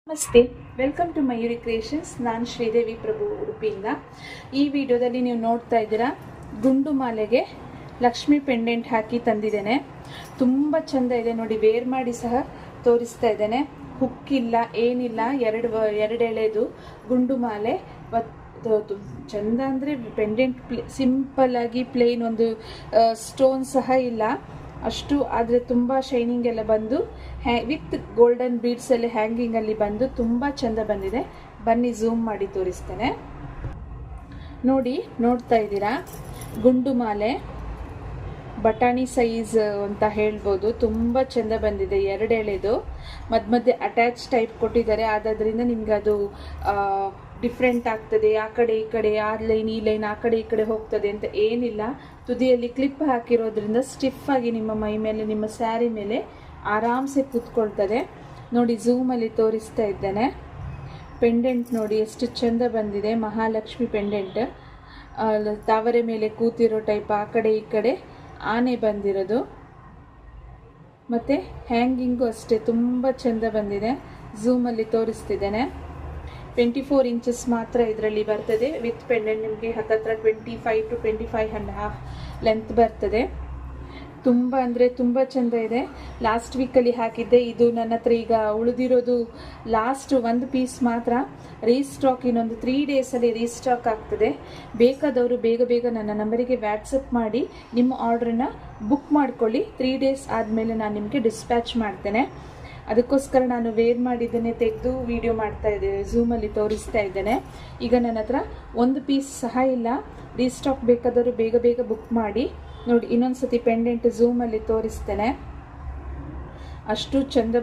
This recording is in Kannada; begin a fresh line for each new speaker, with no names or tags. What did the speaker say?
ನಮಸ್ತೆ, ವೆಲ್ಕಮ್ ಟು ಮಯೂರಿ ಕ್ರಿಯೇಷನ್ಸ್. ನಾನು ಶ್ರೀದೇವಿ ಪ್ರಭು ಉಡುಪಿಯಿಂದ. ಈ ವಿಡಿಯೋದಲ್ಲಿ ನೀವು ನೋಡ್ತಾ ಇದ್ದೀರಾ, ಗುಂಡು ಮಾಲೆಗೆ ಲಕ್ಷ್ಮಿ ಪೆಂಡೆಂಟ್ ಹಾಕಿ ತಂದಿದ್ದೇನೆ. ತುಂಬ ಚೆಂದ ಇದೆ ನೋಡಿ, ವೇರ್ ಮಾಡಿ ಸಹ ತೋರಿಸ್ತಾ ಇದ್ದೇನೆ. ಹುಕ್ಕಿಲ್ಲ, ಏನಿಲ್ಲ, ಎರಡು ಎಳೆದು ಗುಂಡು ಮಾಲೆ. ಚೆಂದ ಅಂದರೆ ಪೆಂಡೆಂಟ್ ಸಿಂಪಲ್ ಆಗಿ ಪ್ಲೇನ್, ಒಂದು ಸ್ಟೋನ್ ಸಹ ಇಲ್ಲ ಅಷ್ಟು, ಆದರೆ ತುಂಬ ಶೈನಿಂಗ್ ಎಲ್ಲ ಬಂದು ವಿತ್ ಗೋಲ್ಡನ್ ಬೀಡ್ಸ್ ಅಲ್ಲಿ ಹ್ಯಾಂಗಿಂಗ್ ಅಲ್ಲಿ ಬಂದು ತುಂಬ ಚಂದ ಬಂದಿದೆ. ಬನ್ನಿ ಝೂಮ್ ಮಾಡಿ ತೋರಿಸ್ತೇನೆ ನೋಡಿ. ನೋಡ್ತಾ ಇದ್ದೀರಾ, ಗುಂಡು ಮಾಲೆ ಬಟಾಣಿ ಸೈಜ್ ಅಂತ ಹೇಳ್ಬೋದು. ತುಂಬ ಚಂದ ಬಂದಿದೆ. ಎರಡು ಎಳೆದು ಮಧ್ಯೆ ಅಟ್ಯಾಚ್ ಟೈಪ್ ಕೊಟ್ಟಿದ್ದಾರೆ. ಆದ್ರಿಂದ ನಿಮ್ಗೆ ಅದು ಡಿಫ್ರೆಂಟ್ ಆಗ್ತದೆ. ಆ ಕಡೆ ಈ ಕಡೆ, ಆ ಲೈನ್ ಈ ಲೈನ್, ಆ ಕಡೆ ಈ ಕಡೆ ಹೋಗ್ತದೆ ಅಂತ ಏನಿಲ್ಲ. ತುದಿಯಲ್ಲಿ ಕ್ಲಿಪ್ ಹಾಕಿರೋದ್ರಿಂದ ಸ್ಟಿಫ್ ಆಗಿ ನಿಮ್ಮ ಮೈ ಮೇಲೆ, ನಿಮ್ಮ ಸ್ಯಾರಿ ಮೇಲೆ ಆರಾಮ್ಸೆ ಕೂತ್ಕೊಳ್ತದೆ ನೋಡಿ. ಝೂಮಲ್ಲಿ ತೋರಿಸ್ತಾ ಇದ್ದೇನೆ. ಪೆಂಡೆಂಟ್ ನೋಡಿ ಎಷ್ಟು ಚಂದ ಬಂದಿದೆ. ಮಹಾಲಕ್ಷ್ಮಿ ಪೆಂಡೆಂಟ್, ತಾವರೆ ಮೇಲೆ ಕೂತಿರೋ ಟೈಪ್, ಆ ಕಡೆ ಈ ಕಡೆ ಆನೆ ಬಂದಿರೋದು. ಮತ್ತು ಹ್ಯಾಂಗಿಂಗು ಅಷ್ಟೇ ತುಂಬ ಚಂದ ಬಂದಿದೆ. ಝೂಮಲ್ಲಿ ತೋರಿಸ್ತಿದ್ದೇನೆ. 24 ಇಂಚಸ್ ಮಾತ್ರ ಇದರಲ್ಲಿ ಬರ್ತದೆ. ವಿತ್ ಪೆಂಡೆಂಟ್ ನಿಮಗೆ ಹತ್ತತ್ರ 25 to 25.5 ಲೆಂತ್ ಬರ್ತದೆ. ತುಂಬ ಅಂದರೆ ತುಂಬ ಚೆಂದ ಇದೆ. ಲಾಸ್ಟ್ ವೀಕಲ್ಲಿ ಹಾಕಿದ್ದೆ. ಇದು ನನ್ನ ಹತ್ರ ಈಗ ಉಳಿದಿರೋದು ಲಾಸ್ಟ್ ಒಂದು ಪೀಸ್ ಮಾತ್ರ. ರೀಸ್ಟಾಕ್ ಇನ್ನೊಂದು 3 ಡೇಸಲ್ಲಿ ರೀಸ್ಟಾಕ್ ಆಗ್ತದೆ. ಬೇಕಾದವರು ಬೇಗ ಬೇಗ ನನ್ನ ನಂಬರಿಗೆ ವ್ಯಾಟ್ಸಪ್ ಮಾಡಿ ನಿಮ್ಮ ಆರ್ಡ್ರನ್ನ ಬುಕ್ ಮಾಡ್ಕೊಳ್ಳಿ. 3 ಡೇಸ್ ಆದಮೇಲೆ ನಾನು ನಿಮಗೆ ಡಿಸ್ಪ್ಯಾಚ್ ಮಾಡ್ತೇನೆ. ಅದಕ್ಕೋಸ್ಕರ ನಾನು ವೇರ್ ಮಾಡಿದ್ದನ್ನೇ ತೆಗೆದು ವಿಡಿಯೋ ಮಾಡ್ತಾ ಇದ್ದೇನೆ, ಝೂಮಲ್ಲಿ ತೋರಿಸ್ತಾ ಇದ್ದೇನೆ. ಈಗ ನನ್ನ ಹತ್ರ ಒಂದು ಪೀಸ್ ಸಹ ಇಲ್ಲ. ರೀಸ್ಟಾಕ್ ಬೇಕಾದವರು ಬೇಗ ಬೇಗ ಬುಕ್ ಮಾಡಿ ನೋಡಿ. ಇನ್ನೊಂದ್ಸತಿ ಪೆಂಡೆಂಟ್ ಝೂಮಲ್ಲಿ ತೋರಿಸ್ತೇನೆ. ಅಷ್ಟು ಚಂದ